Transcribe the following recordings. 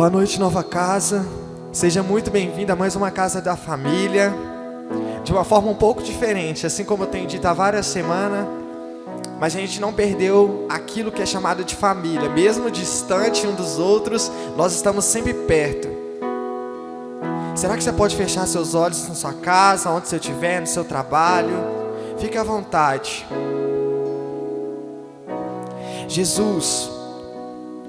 Boa noite, Nova Casa. Seja muito bem-vindo a mais uma Casa da Família. De uma forma um pouco diferente, assim como eu tenho dito há várias semanas. Mas a gente não perdeu aquilo que é chamado de família. Mesmo distante um dos outros, nós estamos sempre perto. Será que você pode fechar seus olhos na sua casa, onde você estiver, no seu trabalho? Fique à vontade. Jesus,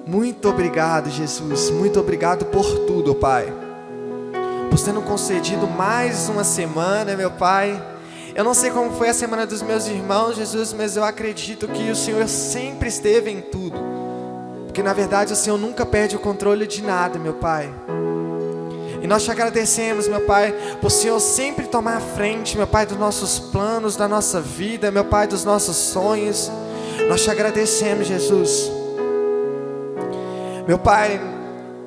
muito obrigado, Jesus. Muito obrigado por tudo, Pai. Por ter nos concedido mais uma semana, meu Pai. Eu não sei como foi a semana dos meus irmãos, Jesus, mas eu acredito que o Senhor sempre esteve em tudo. Porque na verdade o Senhor nunca perde o controle de nada, meu Pai. E nós te agradecemos, meu Pai, por o Senhor sempre tomar a frente, meu Pai, dos nossos planos, da nossa vida, meu Pai, dos nossos sonhos. Nós te agradecemos, Jesus. Meu Pai,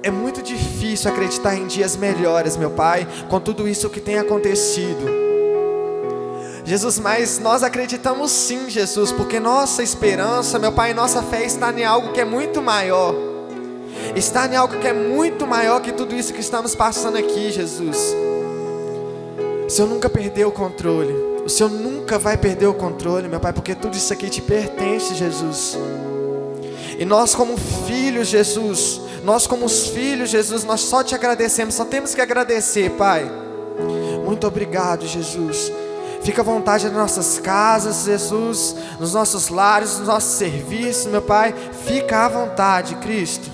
é muito difícil acreditar em dias melhores, meu Pai, com tudo isso que tem acontecido. Jesus, mas nós acreditamos sim, Jesus, porque nossa esperança, meu Pai, nossa fé está em algo que é muito maior. Está em algo que é muito maior que tudo isso que estamos passando aqui, Jesus. O Senhor nunca perdeu o controle. O Senhor nunca vai perder o controle, meu Pai, porque tudo isso aqui te pertence, Jesus. E nós como filhos, Jesus, nós como os filhos, Jesus, nós só te agradecemos, só temos que agradecer, Pai. Muito obrigado, Jesus. Fica à vontade nas nossas casas, Jesus, nos nossos lares, nos nossos serviços, meu Pai. Fica à vontade, Cristo.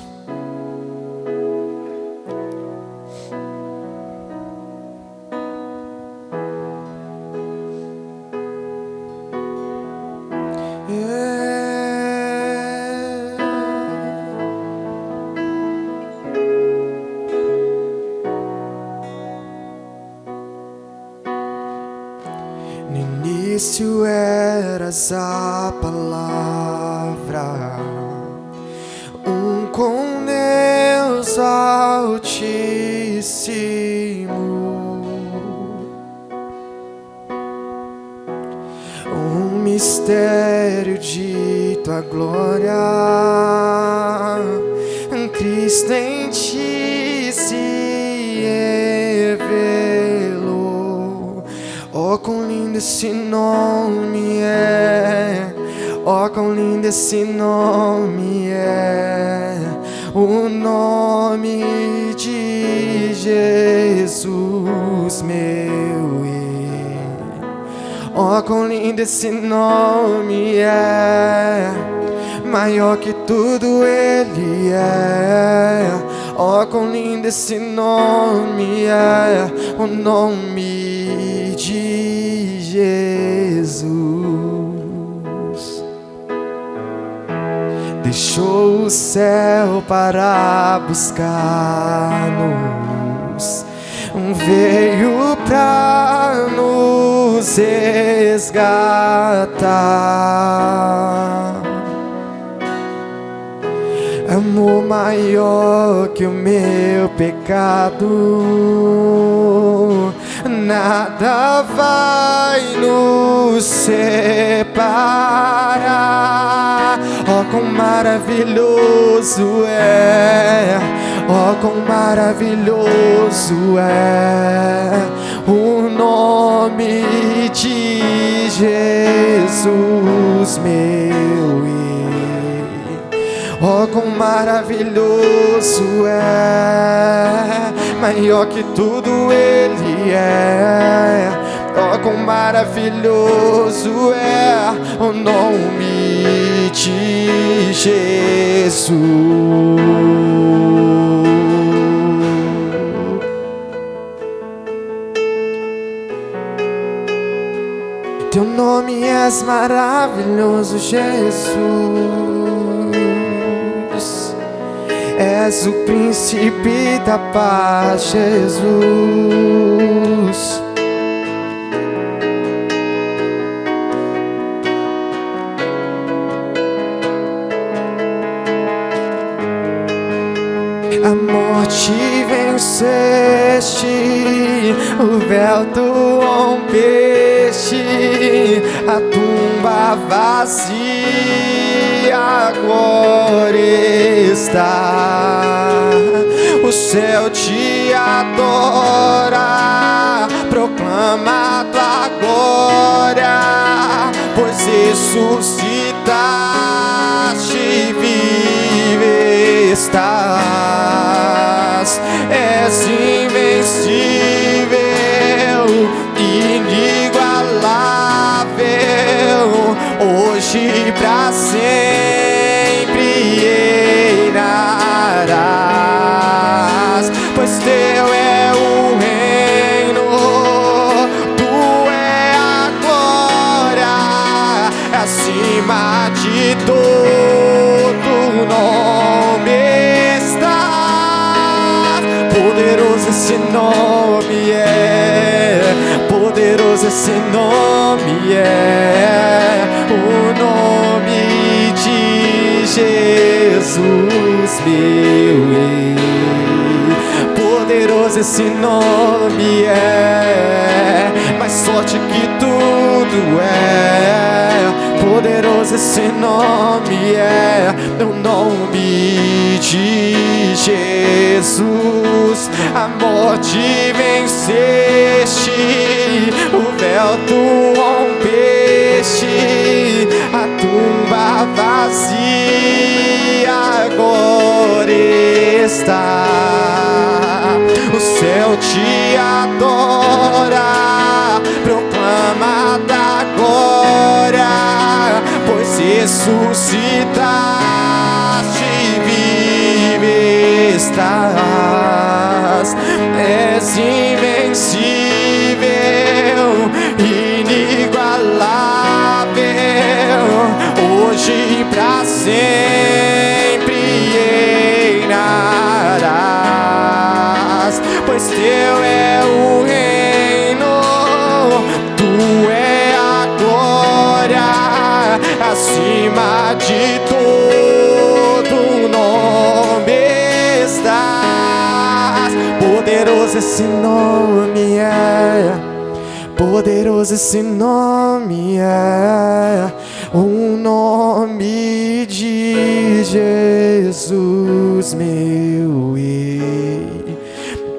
No início eras a palavra, com Deus Altíssimo, mistério de tua glória, Cristo em ti se revelou. Oh, quão lindo esse nome é, oh, quão lindo esse nome é, o nome de Jesus, meu Rei. Oh, quão lindo esse nome é, maior que tudo ele é. Oh, quão lindo esse nome é, o nome de Jesus. Deixou o céu para buscar-nos, veio pra nos resgatar. Amor maior que o meu pecado, nada vai nos separar. Oh, quão maravilhoso é, oh, quão maravilhoso é o nome de Jesus, meu Rei. Oh, quão maravilhoso é, maior que tudo ele é. Oh, quão maravilhoso é o nome de Jesus. Teu nome é maravilhoso, Jesus. És o príncipe da paz, Jesus. A morte venceste, o véu tu rompeste, a tumba vazia agora está. O O céu te adora, proclama a tua glória, pois ressuscitaste, vive estás. És invencível, inigualável, hoje pra sempre reinarás, pois teu é o reino, tu é a glória, acima de todo nome estás. Poderoso esse nome é, poderoso esse nome é, o nome de Jesus, meu rei. Poderoso esse nome é, mais forte que tudo é. Poderoso esse nome é, o nome de Jesus. A morte venceste, o véu tu rompeste, a tumba vazia agora está. O céu te adora, proclama da glória, pois ressuscitaste, vive estás. És invencível, inigualável, hoje pra sempre reinarás, pois teu é o reino, tu é a glória, acima de todo nome estás. Poderoso esse nome é, poderoso esse nome é, o nome de Jesus, meu rei.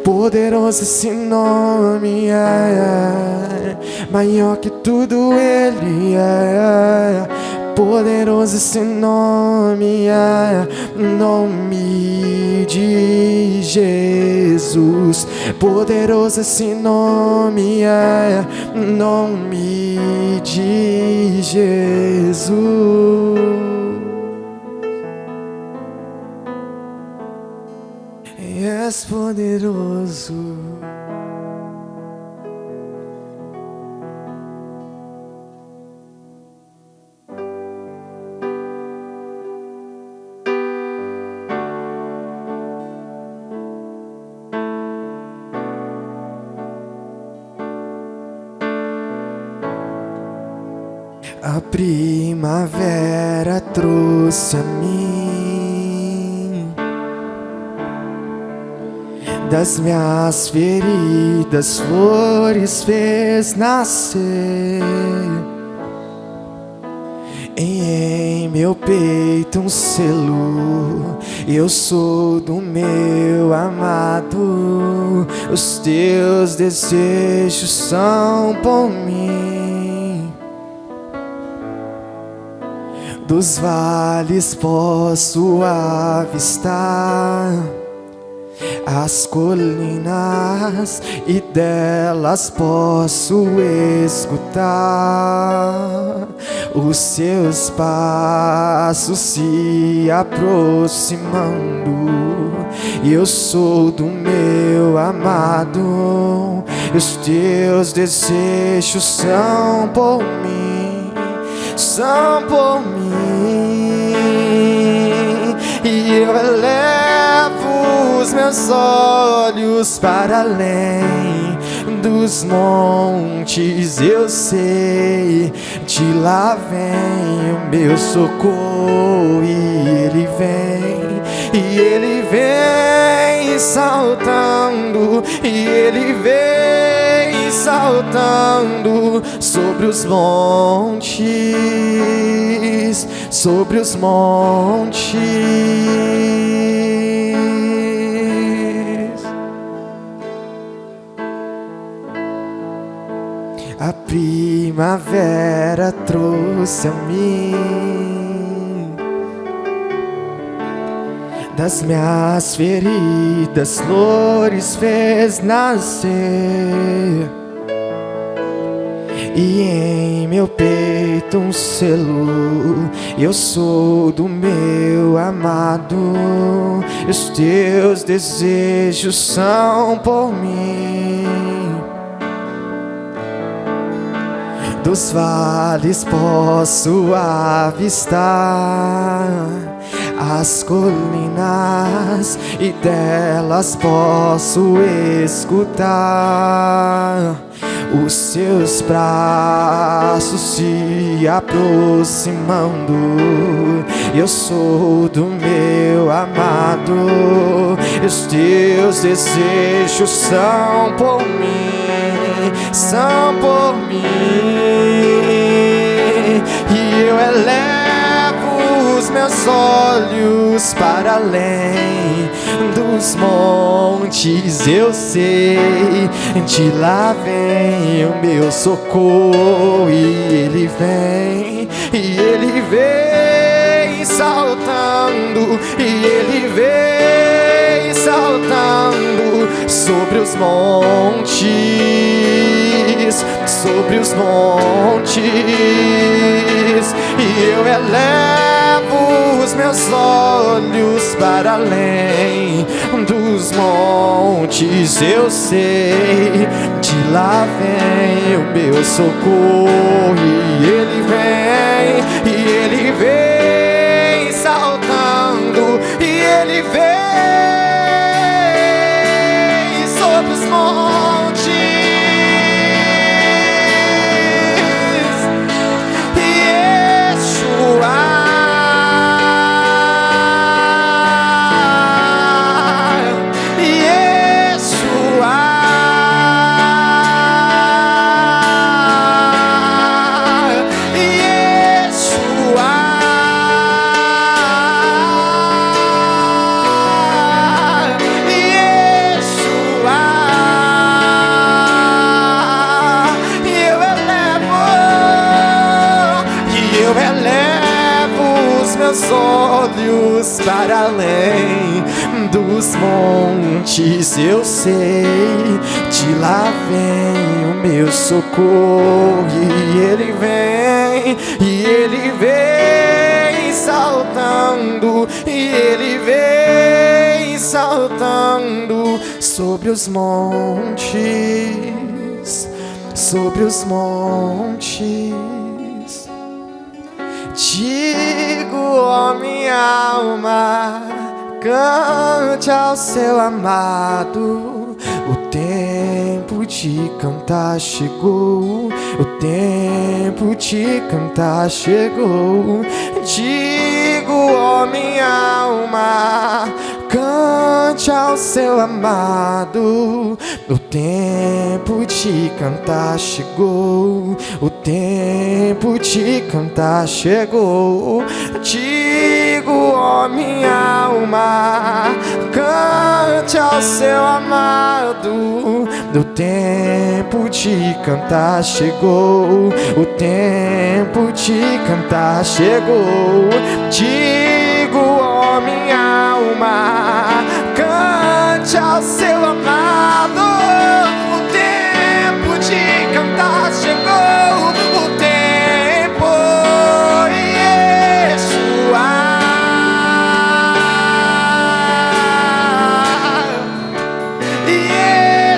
Poderoso esse nome é, maior que tudo ele é. Poderoso esse nome é, nome de Jesus. Poderoso esse nome é, nome de Jesus. És poderoso. A primavera trouxe a mim, das minhas feridas flores fez nascer, em meu peito um selo, eu sou do meu amado, os teus desejos são por mim. Dos vales posso avistar as colinas e delas posso escutar os seus passos se aproximando. Eu sou do meu amado, os teus desejos são por mim, são por mim. E eu elevo os meus olhos para além dos montes, eu sei, de lá vem o meu socorro, e ele vem saltando, e ele vem saltando sobre os montes, sobre os montes. a primavera trouxe a mim. Das minhas feridas, flores fez nascer, e em meu peito um selo. Eu sou do meu amado, e os teus desejos são por mim. Dos vales posso avistar as colinas, e delas posso escutar os seus braços se aproximando. Eu sou do meu amado, e os teus desejos são por mim, são por mim. E eu elevo os meus olhos para além dos montes, eu sei, de lá vem o meu socorro, e ele vem saltando, e ele vem saltando sobre os montes, sobre os montes. E eu elevo os meus olhos para além dos montes, eu sei, de lá vem o meu socorro, e ele vem saltando, e ele vem sobre os montes. Olhos para além dos montes, eu sei, de lá vem o meu socorro, e ele vem saltando, e ele vem saltando sobre os montes, sobre os montes. Digo, ó minha alma, cante ao seu amado. O tempo de cantar chegou, o tempo de cantar chegou. Digo, ó minha alma, cante ao seu amado. O tempo de cantar chegou, o tempo de cantar chegou. Digo, ó minha alma, cante ao seu amado. O tempo de cantar chegou, o tempo de cantar chegou. Digo, ó minha alma, cante ao seu amado. O tempo de cantar chegou, o tempo, Yeshua,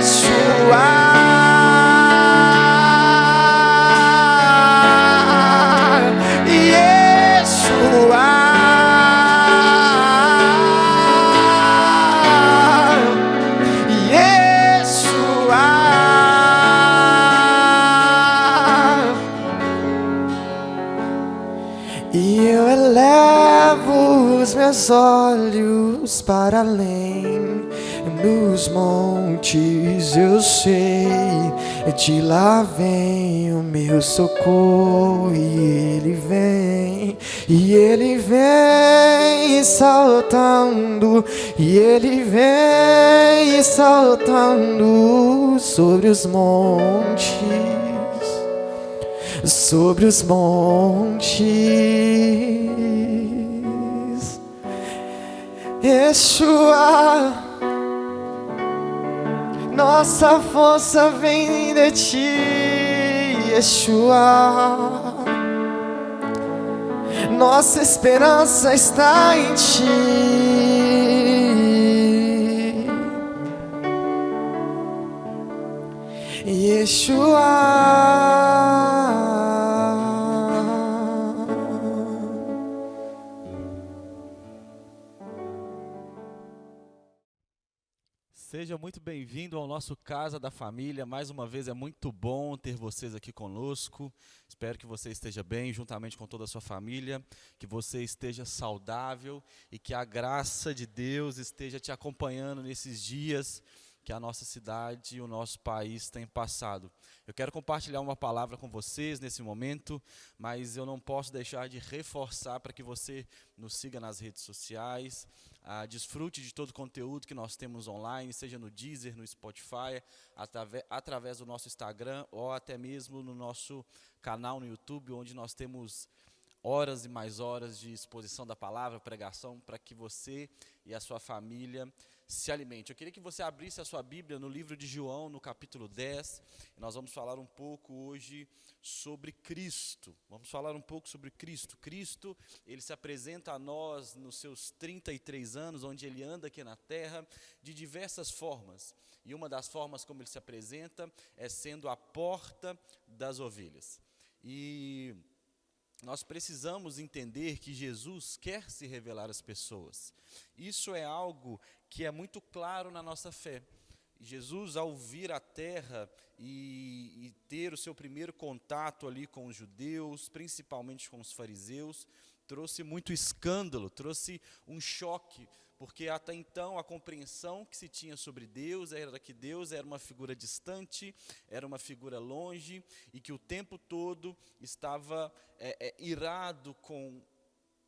Yeshua, Yeshua. E eu elevo os meus olhos para além dos montes, eu sei, de lá vem o meu socorro, e ele vem saltando, e ele vem saltando sobre os montes. sobre os montes. Yeshua, nossa força vem de ti, Yeshua. Nossa esperança está em ti. Yeshua. Seja muito bem-vindo ao nosso Casa da Família. Mais uma vez é muito bom ter vocês aqui conosco. Espero que você esteja bem, juntamente com toda a sua família, que você esteja saudável e que a graça de Deus esteja te acompanhando nesses dias que a nossa cidade e o nosso país têm passado. Eu quero compartilhar uma palavra com vocês nesse momento, mas eu não posso deixar de reforçar para que você nos siga nas redes sociais, desfrute de todo o conteúdo que nós temos online, seja no Deezer, no Spotify, através do nosso Instagram ou até mesmo no nosso canal no YouTube, onde nós temos horas e mais horas de exposição da palavra, pregação, para que você e a sua família se alimente. Eu queria que você abrisse a sua Bíblia no livro de João, no capítulo 10. Nós vamos falar um pouco hoje sobre Cristo. Vamos falar um pouco sobre Cristo. Cristo, ele se apresenta a nós nos seus 33 anos, onde ele anda aqui na terra, de diversas formas. E uma das formas como ele se apresenta é sendo a porta das ovelhas. E nós precisamos entender que Jesus quer se revelar às pessoas. Isso é algo que é muito claro na nossa fé. Jesus, ao vir à terra e ter o seu primeiro contato ali com os judeus, principalmente com os fariseus, trouxe muito escândalo, trouxe um choque, porque até então a compreensão que se tinha sobre Deus era que Deus era uma figura distante, era uma figura longe, e que o tempo todo estava irado com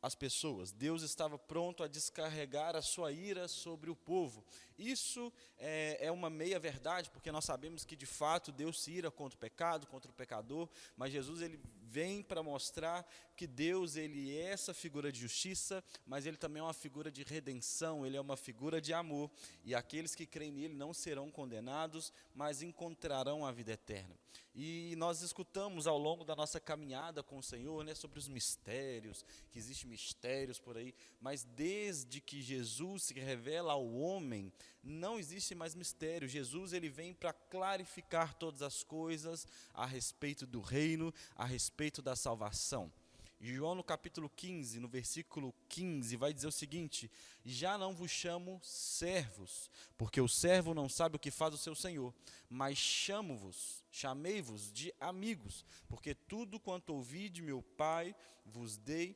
as pessoas. Deus estava pronto a descarregar a sua ira sobre o povo. Isso é uma meia verdade, porque nós sabemos que de fato Deus se ira contra o pecado, contra o pecador, mas Jesus ele vem para mostrar que Deus ele é essa figura de justiça, mas ele também é uma figura de redenção, ele é uma figura de amor, e aqueles que creem nele não serão condenados, mas encontrarão a vida eterna. E nós escutamos ao longo da nossa caminhada com o Senhor, sobre os mistérios, que existem mistérios por aí, mas desde que Jesus se revela ao homem, não existe mais mistério. Jesus ele vem para clarificar todas as coisas a respeito do reino, a respeito da salvação. João no capítulo 15, no versículo 15, vai dizer o seguinte: já não vos chamo servos, porque o servo não sabe o que faz o seu senhor, mas chamei-vos de amigos, porque tudo quanto ouvi de meu Pai vos dei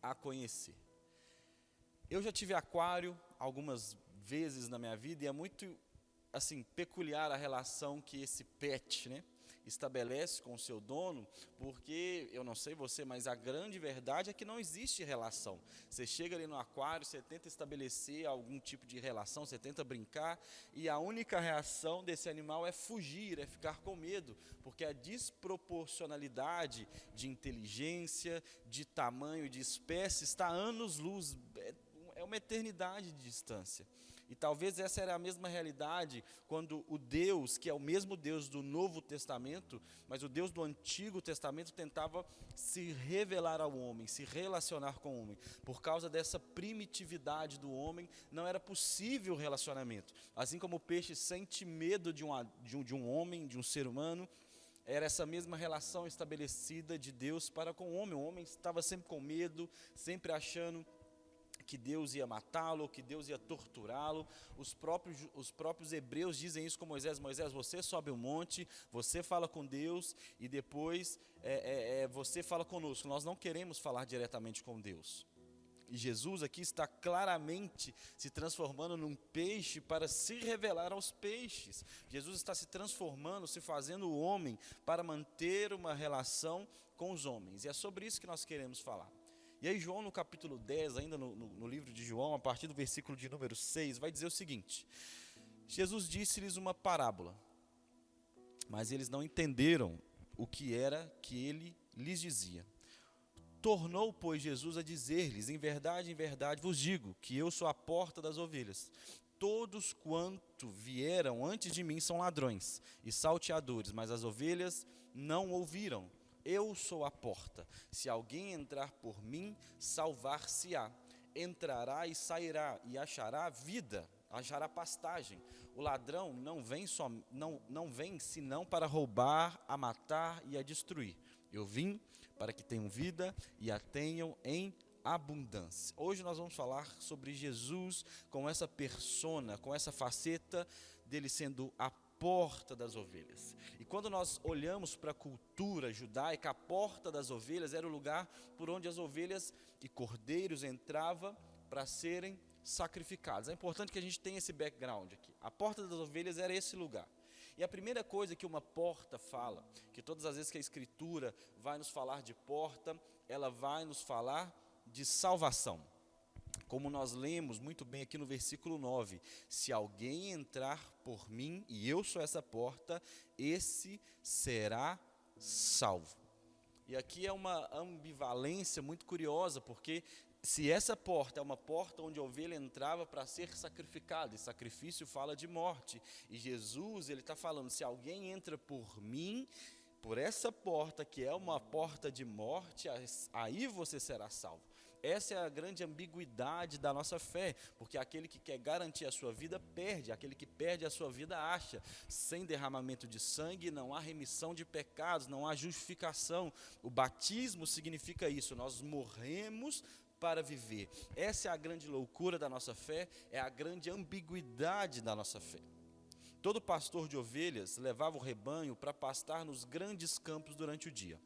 a conhecer. Eu já tive aquário algumas vezes na minha vida, e é muito peculiar a relação que esse pet, estabelece com o seu dono, porque, eu não sei você, mas a grande verdade é que não existe relação. Você chega ali no aquário, você tenta estabelecer algum tipo de relação, você tenta brincar, e a única reação desse animal é fugir, é ficar com medo, porque a desproporcionalidade de inteligência, de tamanho, de espécie, está a anos-luz, é uma eternidade de distância. E talvez essa era a mesma realidade quando o Deus, que é o mesmo Deus do Novo Testamento, mas o Deus do Antigo Testamento tentava se revelar ao homem, se relacionar com o homem. Por causa dessa primitividade do homem, não era possível relacionamento. Assim como o peixe sente medo de um homem, de um ser humano, era essa mesma relação estabelecida de Deus para com o homem. O homem estava sempre com medo, sempre achando que Deus ia matá-lo, que Deus ia torturá-lo. Os próprios hebreus dizem isso com Moisés: Moisés, você sobe o monte, você fala com Deus e depois você fala conosco. Nós não queremos falar diretamente com Deus. E Jesus aqui está claramente se transformando num peixe para se revelar aos peixes. Jesus está se transformando, se fazendo o homem para manter uma relação com os homens. E é sobre isso que nós queremos falar. E aí João no capítulo 10, ainda no livro de João, a partir do versículo de número 6, vai dizer o seguinte: Jesus disse-lhes uma parábola, mas eles não entenderam o que era que ele lhes dizia. Tornou, pois, Jesus a dizer-lhes: em verdade vos digo, que eu sou a porta das ovelhas. Todos quanto vieram antes de mim são ladrões e salteadores, mas as ovelhas não ouviram. Eu sou a porta. Se alguém entrar por mim, salvar-se-á. Entrará e sairá, e achará vida, achará pastagem. O ladrão não vem senão para roubar, a matar e a destruir. Eu vim para que tenham vida e a tenham em abundância. Hoje nós vamos falar sobre Jesus com essa persona, com essa faceta dele sendo a porta das ovelhas. E quando nós olhamos para a cultura judaica, a porta das ovelhas era o lugar por onde as ovelhas e cordeiros entravam para serem sacrificados. É importante que a gente tenha esse background aqui. A porta das ovelhas era esse lugar. E a primeira coisa que uma porta fala, que todas as vezes que a Escritura vai nos falar de porta, ela vai nos falar de salvação. Como nós lemos muito bem aqui no versículo 9: se alguém entrar por mim, e eu sou essa porta, esse será salvo. E aqui é uma ambivalência muito curiosa, porque se essa porta é uma porta onde a ovelha entrava para ser sacrificada, e sacrifício fala de morte, e Jesus ele está falando: se alguém entra por mim, por essa porta que é uma porta de morte, aí você será salvo. Essa é a grande ambiguidade da nossa fé, porque aquele que quer garantir a sua vida perde, aquele que perde a sua vida acha. Sem derramamento de sangue não há remissão de pecados, não há justificação. O batismo significa isso, nós morremos para viver. Essa é a grande loucura da nossa fé, é a grande ambiguidade da nossa fé. Todo pastor de ovelhas levava o rebanho para pastar nos grandes campos durante o dia.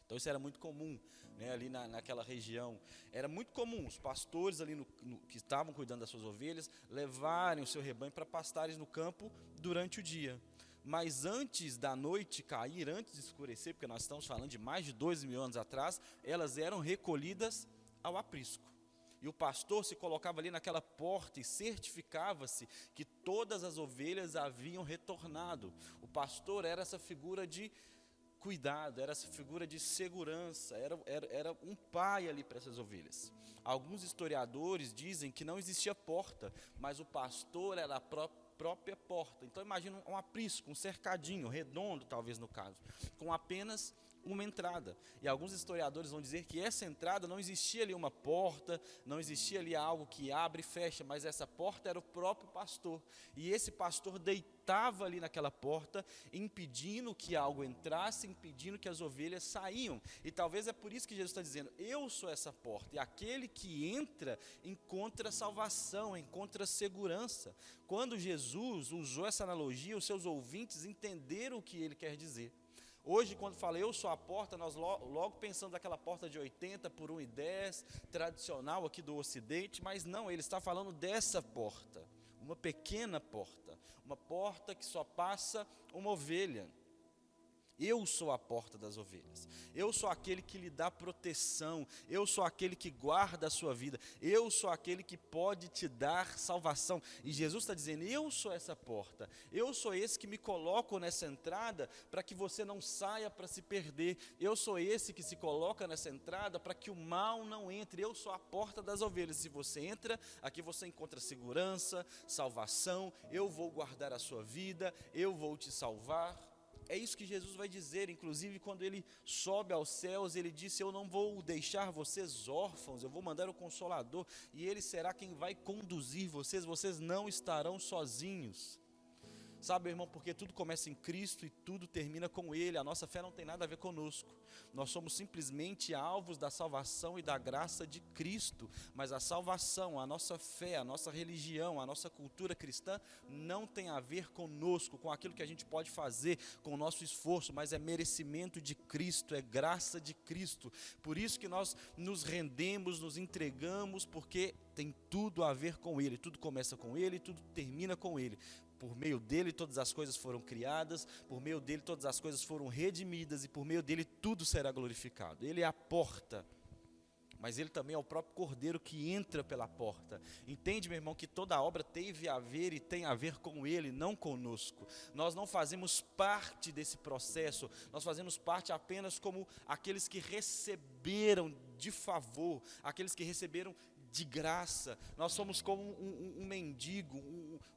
Então isso era muito comum, né, ali naquela região. Era muito comum os pastores ali que estavam cuidando das suas ovelhas levarem o seu rebanho para pastarem no campo durante o dia. Mas antes da noite cair, antes de escurecer, porque nós estamos falando de mais de 2.000 anos atrás, elas eram recolhidas ao aprisco. E o pastor se colocava ali naquela porta e certificava-se que todas as ovelhas haviam retornado. O pastor era essa figura de cuidado, era essa figura de segurança, era um pai ali para essas ovelhas. Alguns historiadores dizem que não existia porta, mas o pastor era a própria porta. Então imagina um aprisco, um cercadinho, redondo talvez no caso, com apenas uma entrada. E alguns historiadores vão dizer que essa entrada não existia ali uma porta, não existia ali algo que abre e fecha, mas essa porta era o próprio pastor. E esse pastor deitava ali naquela porta, impedindo que algo entrasse, impedindo que as ovelhas saíam. E talvez é por isso que Jesus está dizendo: eu sou essa porta, e aquele que entra encontra salvação, encontra segurança. Quando Jesus usou essa analogia, os seus ouvintes entenderam o que ele quer dizer. Hoje, quando fala eu sou a porta, nós logo pensamos naquela porta de 80 por 1,10, tradicional aqui do Ocidente, mas não, ele está falando dessa porta, uma pequena porta, uma porta que só passa uma ovelha. Eu sou a porta das ovelhas, eu sou aquele que lhe dá proteção, eu sou aquele que guarda a sua vida, eu sou aquele que pode te dar salvação. E Jesus está dizendo: eu sou essa porta, eu sou esse que me coloco nessa entrada para que você não saia para se perder, eu sou esse que se coloca nessa entrada para que o mal não entre, eu sou a porta das ovelhas. Se você entra, aqui você encontra segurança, salvação, eu vou guardar a sua vida, eu vou te salvar. É isso que Jesus vai dizer, inclusive quando ele sobe aos céus, ele disse: eu não vou deixar vocês órfãos, eu vou mandar o Consolador, e ele será quem vai conduzir vocês, vocês não estarão sozinhos. Sabe, irmão, porque tudo começa em Cristo e tudo termina com Ele. A nossa fé não tem nada a ver conosco. Nós somos simplesmente alvos da salvação e da graça de Cristo. Mas a salvação, a nossa fé, a nossa religião, a nossa cultura cristã não tem a ver conosco, com aquilo que a gente pode fazer, com o nosso esforço, mas é merecimento de Cristo, é graça de Cristo. Por isso que nós nos rendemos, nos entregamos, porque tem tudo a ver com Ele. Tudo começa com Ele, tudo termina com Ele. Por meio dele todas as coisas foram criadas, por meio dele todas as coisas foram redimidas e por meio dele tudo será glorificado. Ele é a porta mas ele também é o próprio Cordeiro que entra pela porta. Entende, meu irmão, que toda a obra teve a ver e tem a ver com ele, não conosco. Nós não fazemos parte desse processo, nós fazemos parte apenas como aqueles que receberam de favor, aqueles que receberam de graça. Nós somos como um mendigo,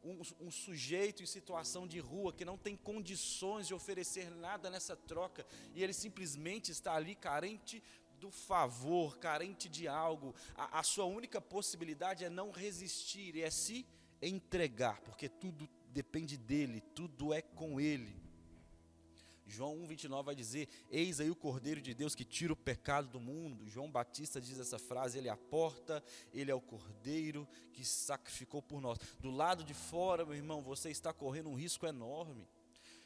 um sujeito em situação de rua que não tem condições de oferecer nada nessa troca, e ele simplesmente está ali carente do favor, carente de algo. A sua única possibilidade é não resistir, é se entregar, porque tudo depende dele, tudo é com ele. João 1,29 vai dizer: eis aí o Cordeiro de Deus que tira o pecado do mundo. João Batista diz essa frase: ele é a porta, ele é o Cordeiro que sacrificou por nós. Do lado de fora, meu irmão, você está correndo um risco enorme.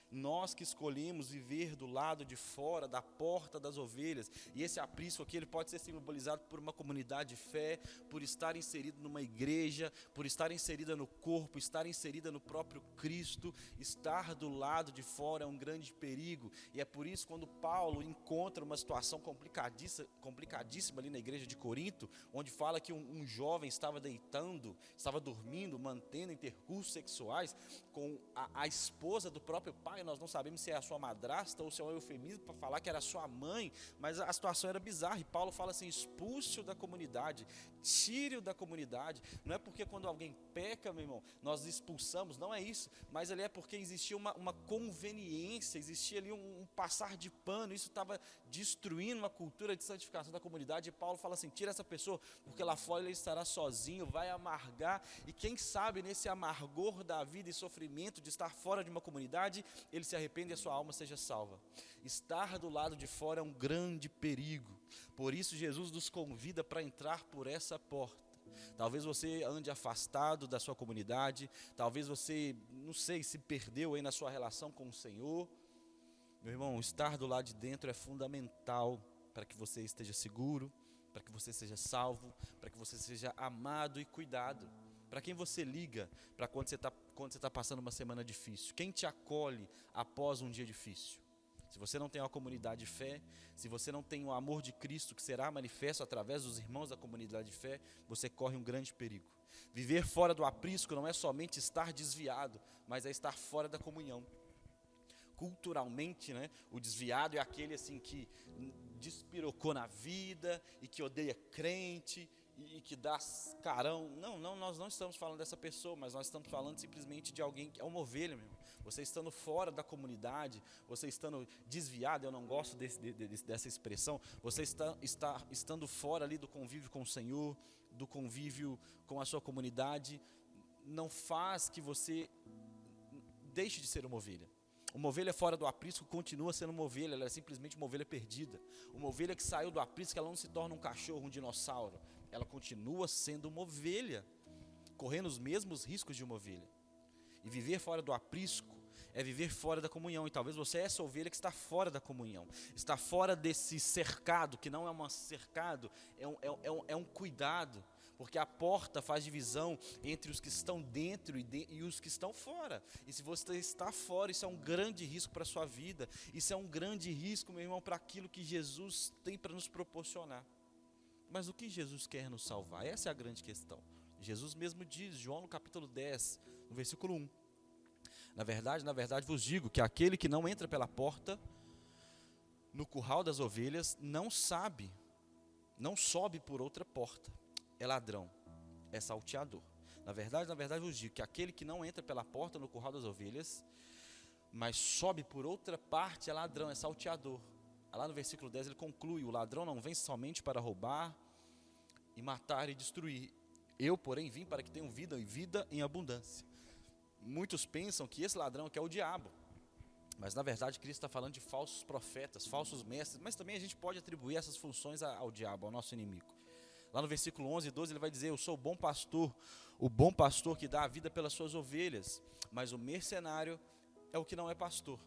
Nós que escolhemos viver do lado de fora, da porta das ovelhas, e esse aprisco aqui, ele pode ser simbolizado por uma comunidade de fé, por estar inserido numa igreja, por estar inserida no corpo, estar inserida no próprio Cristo. Estar do lado de fora é um grande perigo, e é por isso quando Paulo encontra uma situação complicadíssima ali na igreja de Corinto, onde fala que um jovem estava dormindo, mantendo intercursos sexuais com a esposa do próprio pai. Nós não sabemos se é a sua madrasta ou se é um eufemismo para falar que era a sua mãe, mas a situação era bizarra, e Paulo fala assim: expulse-o da comunidade, tire-o da comunidade. Não é porque quando alguém peca, meu irmão, nós expulsamos, não é isso, mas ali é porque existia uma conveniência, existia ali um passar de pano, isso estava destruindo uma cultura de santificação da comunidade, e Paulo fala assim: tira essa pessoa, porque lá fora ele estará sozinho, vai amargar, e quem sabe nesse amargor da vida e sofrimento de estar fora de uma comunidade, ele se arrepende e a sua alma seja salva. Estar do lado de fora é um grande perigo. Por isso Jesus nos convida para entrar por essa porta. Talvez você ande afastado da sua comunidade, talvez você, não sei, se perdeu aí na sua relação com o Senhor. Meu irmão, estar do lado de dentro é fundamental para que você esteja seguro, para que você seja salvo, para que você seja amado e cuidado. Para quem você liga para quando você está passando uma semana difícil? Quem te acolhe após um dia difícil? Se você não tem uma comunidade de fé, se você não tem o amor de Cristo que será manifesto através dos irmãos da comunidade de fé, você corre um grande perigo. Viver fora do aprisco não é somente estar desviado, mas é estar fora da comunhão. Culturalmente, né, o desviado é aquele assim que despirocou na vida e que odeia crente e que dá carão. Não, nós não estamos falando dessa pessoa, mas nós estamos falando simplesmente de alguém que é uma ovelha mesmo. Você estando fora da comunidade, você estando desviado, eu não gosto dessa expressão, você está estando fora ali do convívio com o Senhor, do convívio com a sua comunidade, não faz que você deixe de ser uma ovelha. Uma ovelha fora do aprisco continua sendo uma ovelha, ela é simplesmente uma ovelha perdida. Uma ovelha que saiu do aprisco, ela não se torna um cachorro, um dinossauro. Ela continua sendo uma ovelha, correndo os mesmos riscos de uma ovelha. E viver fora do aprisco é viver fora da comunhão. E talvez você é essa ovelha que está fora da comunhão, está fora desse cercado, que não é um cercado, é um cuidado. Porque a porta faz divisão entre os que estão dentro e os que estão fora. E se você está fora, isso é um grande risco para a sua vida. Isso é um grande risco, meu irmão, para aquilo que Jesus tem para nos proporcionar. Mas o que Jesus quer nos salvar? Essa é a grande questão. Jesus mesmo diz, João no capítulo 10, no versículo 1. Na verdade vos digo que aquele que não entra pela porta, no curral das ovelhas, não sobe por outra porta. É ladrão, é salteador. Na verdade vos digo que aquele que não entra pela porta no curral das ovelhas, mas sobe por outra parte, é ladrão, é salteador. Lá no versículo 10 ele conclui: o ladrão não vem somente para roubar e matar e destruir. Eu, porém, vim para que tenham vida e vida em abundância. Muitos pensam que esse ladrão aqui é o diabo, mas na verdade Cristo está falando de falsos profetas, falsos mestres, mas também a gente pode atribuir essas funções ao diabo, ao nosso inimigo. Lá no versículo 11 e 12 ele vai dizer: eu sou o bom pastor que dá a vida pelas suas ovelhas, mas o mercenário é o que não é pastor,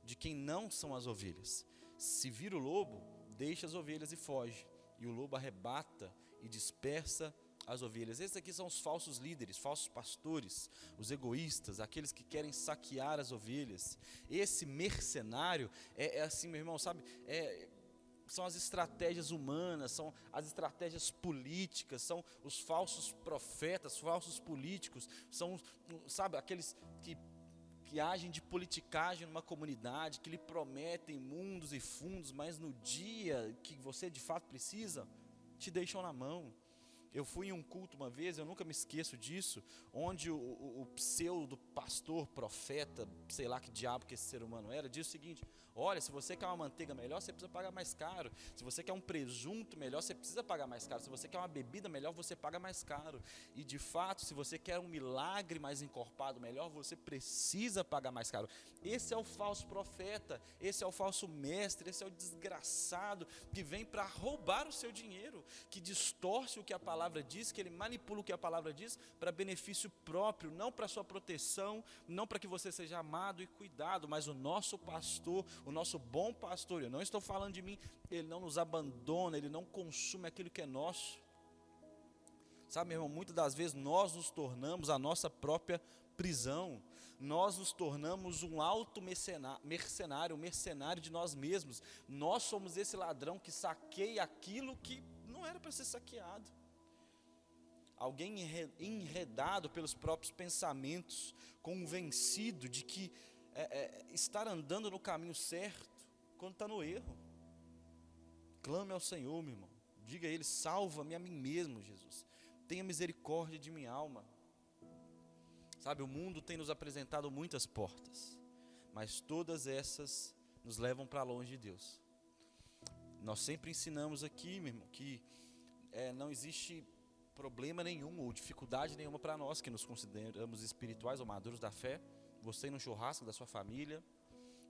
de quem não são as ovelhas. Se vir o lobo, deixa as ovelhas e foge, e o lobo arrebata e dispersa as ovelhas. Esses aqui são os falsos líderes, falsos pastores, os egoístas, aqueles que querem saquear as ovelhas. Esse mercenário é assim, meu irmão, sabe, são as estratégias humanas, são as estratégias políticas, são os falsos profetas, falsos políticos, são, sabe, aqueles que agem de politicagem numa comunidade, que lhe prometem mundos e fundos, mas no dia que você de fato precisa, te deixam na mão. Eu fui em um culto uma vez, eu nunca me esqueço disso, onde o pseudo pastor, profeta, sei lá que diabo que esse ser humano era, diz o seguinte: olha, se você quer uma manteiga melhor, você precisa pagar mais caro. Se você quer um presunto melhor, você precisa pagar mais caro. Se você quer uma bebida melhor, você paga mais caro. E de fato, se você quer um milagre mais encorpado melhor, você precisa pagar mais caro. Esse é o falso profeta, esse é o falso mestre, esse é o desgraçado que vem para roubar o seu dinheiro, que distorce o que a palavra diz, que ele manipula o que a palavra diz para benefício próprio, não para sua proteção, não para que você seja amado e cuidado. Mas o nosso pastor, o nosso bom pastor, eu não estou falando de mim, ele não nos abandona, ele não consome aquilo que é nosso. Sabe, meu irmão, muitas das vezes nós nos tornamos a nossa própria prisão, nós nos tornamos um mercenário, um mercenário de nós mesmos. Nós somos esse ladrão que saqueia aquilo que não era para ser saqueado. Alguém enredado pelos próprios pensamentos, convencido de que estar andando no caminho certo, quando está no erro. Clame ao Senhor, meu irmão, diga a Ele: salva-me a mim mesmo, Jesus, tenha misericórdia de minha alma. Sabe, o mundo tem nos apresentado muitas portas, mas todas essas nos levam para longe de Deus. Nós sempre ensinamos aqui, meu irmão, que não existe problema nenhum ou dificuldade nenhuma para nós que nos consideramos espirituais ou maduros da fé, você ir no churrasco da sua família,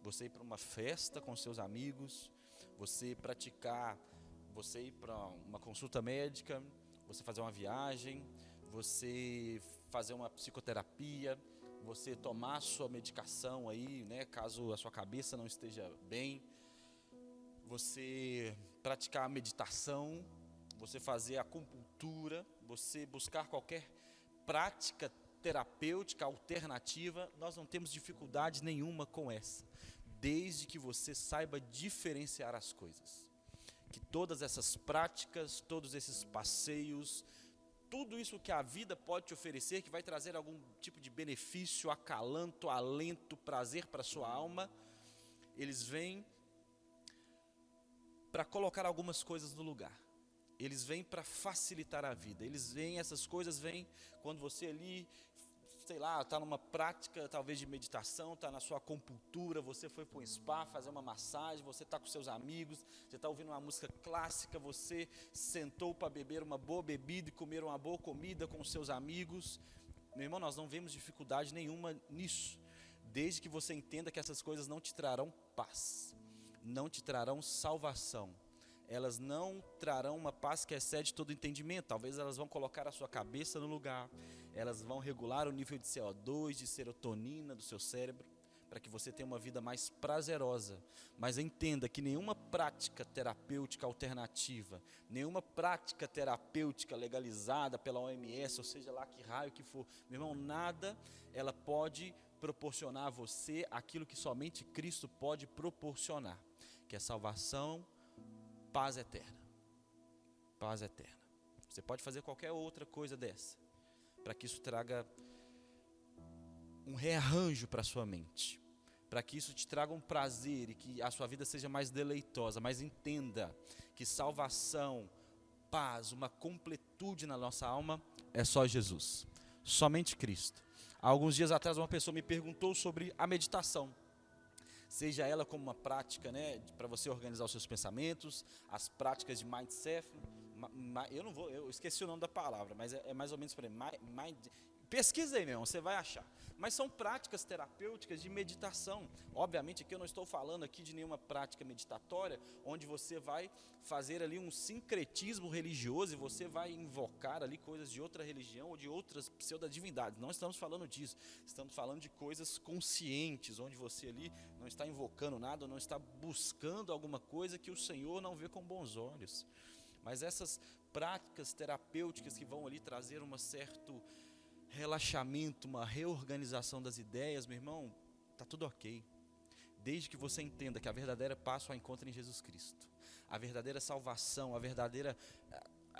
você ir para uma festa com seus amigos, você ir para uma consulta médica, você fazer uma viagem, você fazer uma psicoterapia, você tomar sua medicação aí, né, caso a sua cabeça não esteja bem, você praticar a meditação, você fazer a acupuntura, você buscar qualquer prática terapêutica alternativa. Nós não temos dificuldade nenhuma com essa, desde que você saiba diferenciar as coisas. Que todas essas práticas, todos esses passeios, tudo isso que a vida pode te oferecer, que vai trazer algum tipo de benefício, acalanto, alento, prazer para a sua alma, eles vêm para colocar algumas coisas no lugar. Eles vêm para facilitar a vida. Essas coisas vêm quando você ali, sei lá, está numa prática talvez de meditação, está na sua acupuntura, você foi para um spa fazer uma massagem, você está com seus amigos, você está ouvindo uma música clássica, você sentou para beber uma boa bebida e comer uma boa comida com os seus amigos. Meu irmão, nós não vemos dificuldade nenhuma nisso, desde que você entenda que essas coisas não te trarão paz, não te trarão salvação. Elas não trarão uma paz que excede todo entendimento. Talvez elas vão colocar a sua cabeça no lugar, elas vão regular o nível de CO2, de serotonina do seu cérebro, para que você tenha uma vida mais prazerosa. Mas entenda que nenhuma prática terapêutica alternativa, nenhuma prática terapêutica legalizada pela OMS, ou seja lá que raio que for, meu irmão, nada ela pode proporcionar a você aquilo que somente Cristo pode proporcionar, que é salvação, paz eterna. Paz eterna. Você pode fazer qualquer outra coisa dessa, para que isso traga um rearranjo para a sua mente, para que isso te traga um prazer e que a sua vida seja mais deleitosa. Mas entenda que salvação, paz, uma completude na nossa alma é só Jesus, somente Cristo. Há alguns dias atrás uma pessoa me perguntou sobre a meditação, seja ela como uma prática, né, para você organizar os seus pensamentos, as práticas de mindset. Eu esqueci o nome da palavra, mas é mais ou menos para pesquisa aí, meu irmão, você vai achar. Mas são práticas terapêuticas de meditação. Obviamente aqui eu não estou falando aqui de nenhuma prática meditatória, onde você vai fazer ali um sincretismo religioso e você vai invocar ali coisas de outra religião ou de outras pseudodivindades. Não estamos falando disso. Estamos falando de coisas conscientes, onde você ali não está invocando nada, não está buscando alguma coisa que o Senhor não vê com bons olhos. Mas essas práticas terapêuticas que vão ali trazer um certo relaxamento, uma reorganização das ideias, meu irmão, está tudo ok. Desde que você entenda que a verdadeira paz só encontra em Jesus Cristo. A verdadeira salvação, a verdadeira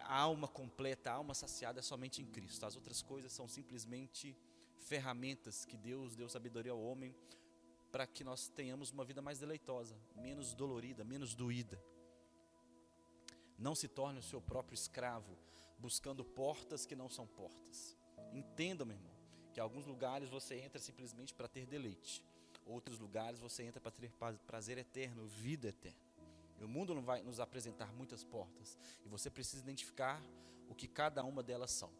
alma completa, a alma saciada é somente em Cristo. As outras coisas são simplesmente ferramentas que Deus deu sabedoria ao homem para que nós tenhamos uma vida mais deleitosa, menos dolorida, menos doída. Não se torne o seu próprio escravo, buscando portas que não são portas. Entenda, meu irmão, que em alguns lugares você entra simplesmente para ter deleite. Outros lugares você entra para ter prazer eterno, vida eterna. E o mundo não vai nos apresentar muitas portas. E você precisa identificar o que cada uma delas são.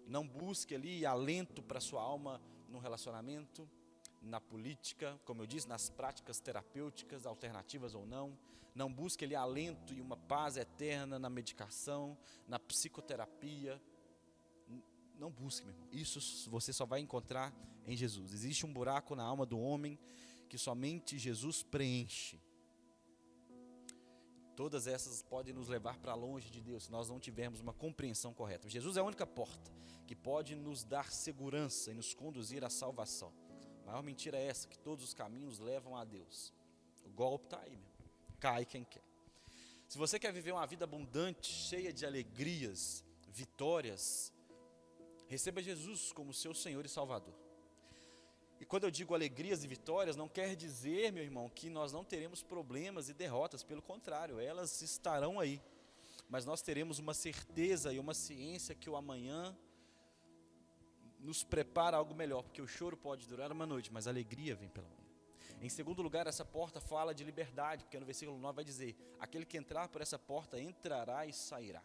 Não busque ali alento para sua alma no relacionamento, na política, como eu disse, nas práticas terapêuticas, alternativas ou não. Não busque ali alento e uma paz eterna na medicação, na psicoterapia. Não busque, meu irmão. Isso você só vai encontrar em Jesus. Existe um buraco na alma do homem que somente Jesus preenche. Todas essas podem nos levar para longe de Deus se nós não tivermos uma compreensão correta. Jesus é a única porta que pode nos dar segurança e nos conduzir à salvação. A maior mentira é essa, que todos os caminhos levam a Deus. O golpe está aí, meu. Cai quem quer. Se você quer viver uma vida abundante, cheia de alegrias, vitórias, receba Jesus como seu Senhor e Salvador. E quando eu digo alegrias e vitórias, não quer dizer, meu irmão, que nós não teremos problemas e derrotas. Pelo contrário, elas estarão aí. Mas nós teremos uma certeza e uma ciência que o amanhã nos prepara algo melhor. Porque o choro pode durar uma noite, mas a alegria vem pela manhã. Em segundo lugar, essa porta fala de liberdade. Porque no versículo 9 vai dizer: aquele que entrar por essa porta entrará e sairá.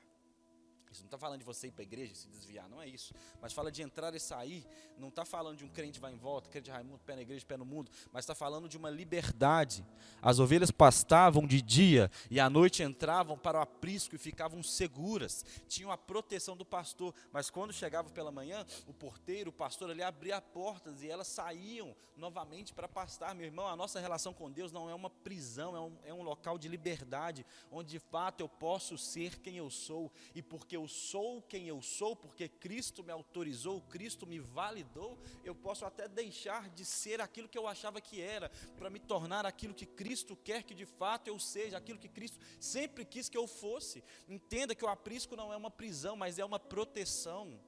Isso não está falando de você ir para a igreja e se desviar, não é isso. Mas fala de entrar e sair. Não está falando de um crente vai em volta, crente de Raimundo, pé na igreja, pé no mundo. Mas está falando de uma liberdade. As ovelhas pastavam de dia e à noite entravam para o aprisco e ficavam seguras. Tinham a proteção do pastor. Mas quando chegava pela manhã, o porteiro, o pastor ali abria portas e elas saíam novamente para pastar. Meu irmão, a nossa relação com Deus não é uma prisão, é um local de liberdade, onde de fato eu posso ser quem eu sou. E porque eu sou quem eu sou, porque Cristo me autorizou, Cristo me validou, eu posso até deixar de ser aquilo que eu achava que era, para me tornar aquilo que Cristo quer que de fato eu seja, aquilo que Cristo sempre quis que eu fosse. Entenda que o aprisco não é uma prisão, mas é uma proteção.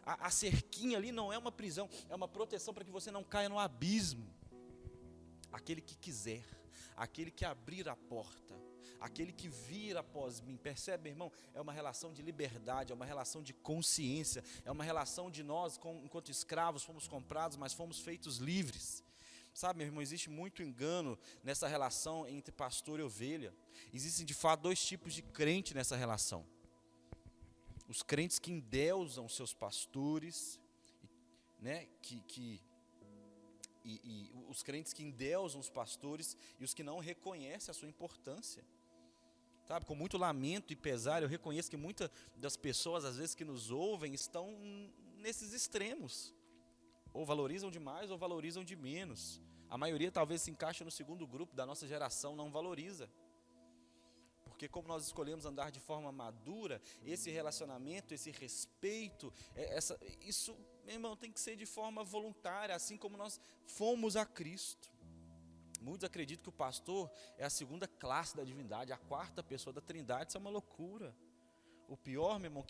A cerquinha ali não é uma prisão, é uma proteção para que você não caia no abismo. Aquele que quiser, aquele que abrir a porta, aquele que vir após mim, percebe, meu irmão? É uma relação de liberdade, é uma relação de consciência, é uma relação de nós, enquanto escravos, fomos comprados, mas fomos feitos livres. Sabe, meu irmão, existe muito engano nessa relação entre pastor e ovelha. Existem, de fato, dois tipos de crente nessa relação. Os crentes que endeusam seus pastores, né, e os crentes que endeusam os pastores e os que não reconhecem a sua importância. Sabe, com muito lamento e pesar, eu reconheço que muitas das pessoas, às vezes, que nos ouvem, estão nesses extremos. Ou valorizam demais ou valorizam de menos. A maioria talvez se encaixe no segundo grupo da nossa geração, não valoriza. Porque como nós escolhemos andar de forma madura, esse relacionamento, esse respeito, isso, meu irmão, tem que ser de forma voluntária, assim como nós fomos a Cristo. Muitos acreditam que o pastor é a segunda classe da divindade, a quarta pessoa da trindade. Isso é uma loucura. O pior, meu irmão,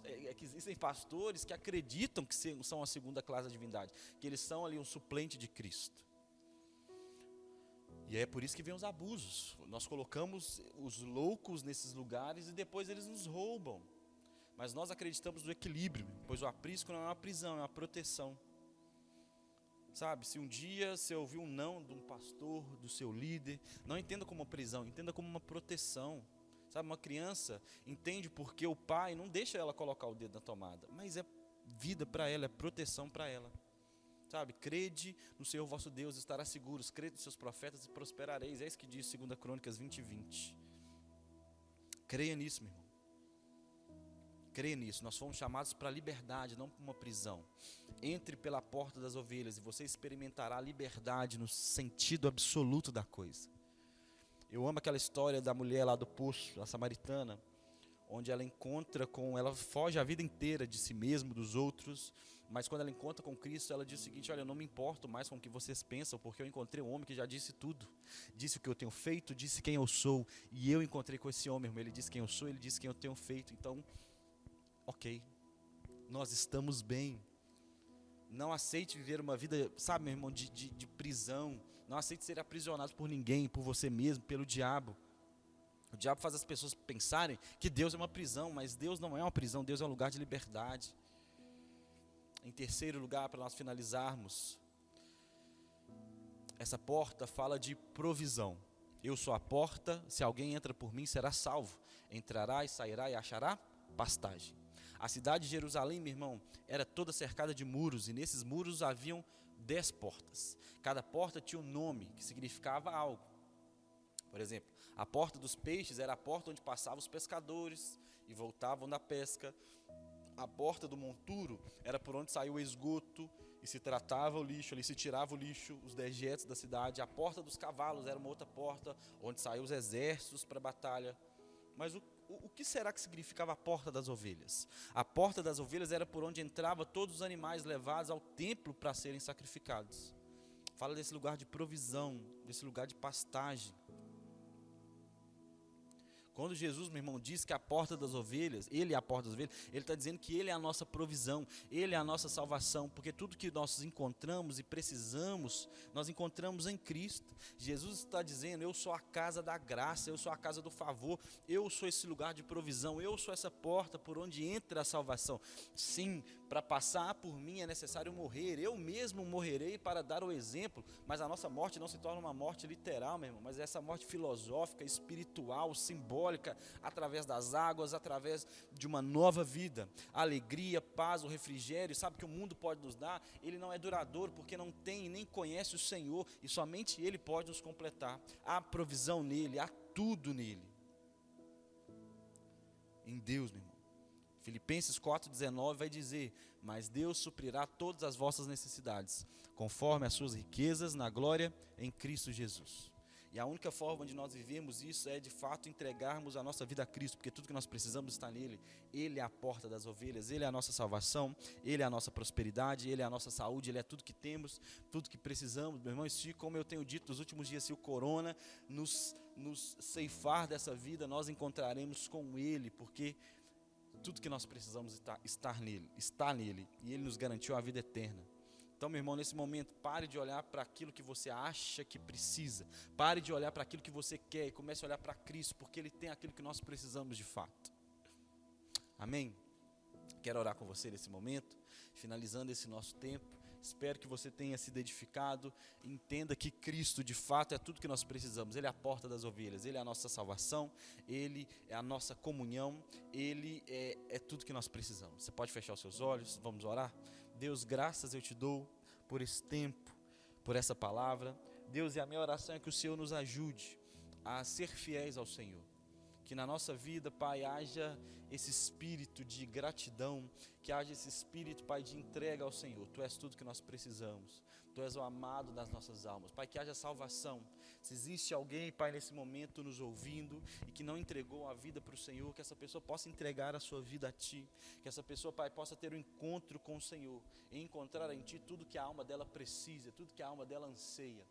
é que existem pastores que acreditam que são a segunda classe da divindade, que eles são ali um suplente de Cristo. E é por isso que vem os abusos. Nós colocamos os loucos nesses lugares e depois eles nos roubam. Mas nós acreditamos no equilíbrio, pois o aprisco não é uma prisão, é uma proteção. Sabe, se um dia você ouvir um não de um pastor, do seu líder, não entenda como uma prisão, entenda como uma proteção. Sabe, uma criança entende porque o pai não deixa ela colocar o dedo na tomada, mas é vida para ela, é proteção para ela. Sabe, crede no Senhor vosso Deus, estará seguros, crede nos seus profetas e prosperareis. É isso que diz 2 Crônicas 20:20. Creia nisso, meu irmão. Creia nisso, nós fomos chamados para a liberdade, não para uma prisão. Entre pela porta das ovelhas e você experimentará a liberdade no sentido absoluto da coisa. Eu amo aquela história da mulher lá do poço, a samaritana, onde ela foge a vida inteira de si mesma, dos outros, Mas quando ela encontra com Cristo, ela diz o seguinte: olha, eu não me importo mais com o que vocês pensam, porque eu encontrei um homem que já disse tudo. Disse o que eu tenho feito, disse quem eu sou. E eu encontrei com esse homem, irmão. Ele disse quem eu sou, ele disse quem eu tenho feito. Então, ok, nós estamos bem. Não aceite viver uma vida, sabe, meu irmão, de prisão. Não aceite ser aprisionado por ninguém, por você mesmo, pelo diabo. O diabo faz as pessoas pensarem que Deus é uma prisão, mas Deus não é uma prisão, Deus é um lugar de liberdade. Em terceiro lugar, para nós finalizarmos, essa porta fala de provisão. Eu sou a porta, se alguém entra por mim será salvo. Entrará e sairá e achará pastagem. A cidade de Jerusalém, meu irmão, era toda cercada de muros, e nesses muros haviam 10 portas. Cada porta tinha um nome que significava algo. Por exemplo, a porta dos peixes era a porta onde passavam os pescadores e voltavam da pesca. A porta do monturo era por onde saiu o esgoto e se tratava o lixo, ali se tirava o lixo, os dejetos da cidade. A porta dos cavalos era uma outra porta, onde saíam os exércitos para a batalha. Mas o que será que significava a porta das ovelhas? A porta das ovelhas era por onde entravam todos os animais levados ao templo para serem sacrificados. Fala desse lugar de provisão, desse lugar de pastagem. Quando Jesus, meu irmão, diz que a porta das ovelhas, Ele é a porta das ovelhas, Ele está dizendo que Ele é a nossa provisão, Ele é a nossa salvação, porque tudo que nós encontramos e precisamos, nós encontramos em Cristo. Jesus está dizendo: eu sou a casa da graça, eu sou a casa do favor, eu sou esse lugar de provisão, eu sou essa porta por onde entra a salvação. Sim, para passar por mim é necessário morrer, eu mesmo morrerei para dar o exemplo, mas a nossa morte não se torna uma morte literal, meu irmão, mas essa morte filosófica, espiritual, simbólica, através das águas, através de uma nova vida. A alegria, paz, o refrigério, sabe, que o mundo pode nos dar, ele não é duradouro, porque não tem nem conhece o Senhor, e somente Ele pode nos completar. Há provisão nele, há tudo nele, em Deus, meu irmão. Filipenses 4,19 vai dizer: mas Deus suprirá todas as vossas necessidades, conforme as suas riquezas na glória em Cristo Jesus. E a única forma de nós vivermos isso é de fato entregarmos a nossa vida a Cristo, porque tudo que nós precisamos está nele. Ele é a porta das ovelhas, Ele é a nossa salvação, Ele é a nossa prosperidade, Ele é a nossa saúde, Ele é tudo que temos, tudo que precisamos. Meu irmão, se, como eu tenho dito nos últimos dias, se o corona nos ceifar dessa vida, nós encontraremos com Ele, porque tudo que nós precisamos está nele, e Ele nos garantiu a vida eterna. Então, meu irmão, nesse momento, pare de olhar para aquilo que você acha que precisa. Pare de olhar para aquilo que você quer e comece a olhar para Cristo, porque Ele tem aquilo que nós precisamos de fato. Amém? Quero orar com você nesse momento, finalizando esse nosso tempo. Espero que você tenha sido edificado. Entenda que Cristo, de fato, é tudo que nós precisamos. Ele é a porta das ovelhas, Ele é a nossa salvação, Ele é a nossa comunhão, Ele é tudo que nós precisamos. Você pode fechar os seus olhos, vamos orar? Deus, graças eu te dou por esse tempo, por essa palavra. Deus, e a minha oração é que o Senhor nos ajude a ser fiéis ao Senhor. Que na nossa vida, Pai, haja esse espírito de gratidão, que haja esse espírito, Pai, de entrega ao Senhor. Tu és tudo que nós precisamos, Tu és o amado das nossas almas. Pai, que haja salvação. Se existe alguém, Pai, nesse momento nos ouvindo e que não entregou a vida para o Senhor, que essa pessoa possa entregar a sua vida a Ti, que essa pessoa, Pai, possa ter um encontro com o Senhor e encontrar em Ti tudo que a alma dela precisa, tudo que a alma dela anseia,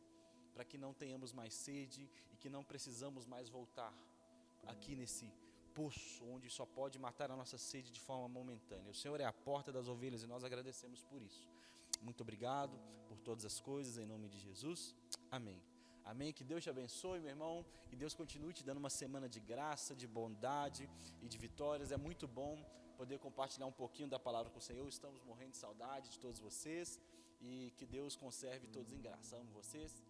para que não tenhamos mais sede e que não precisamos mais voltar aqui nesse poço onde só pode matar a nossa sede de forma momentânea. O Senhor é a porta das ovelhas e nós agradecemos por isso. Muito obrigado por todas as coisas, em nome de Jesus. Amém. Amém. Que Deus te abençoe, meu irmão. Que Deus continue te dando uma semana de graça, de bondade e de vitórias. É muito bom poder compartilhar um pouquinho da palavra com o Senhor. Estamos morrendo de saudade de todos vocês. E que Deus conserve todos em graça. Amo vocês.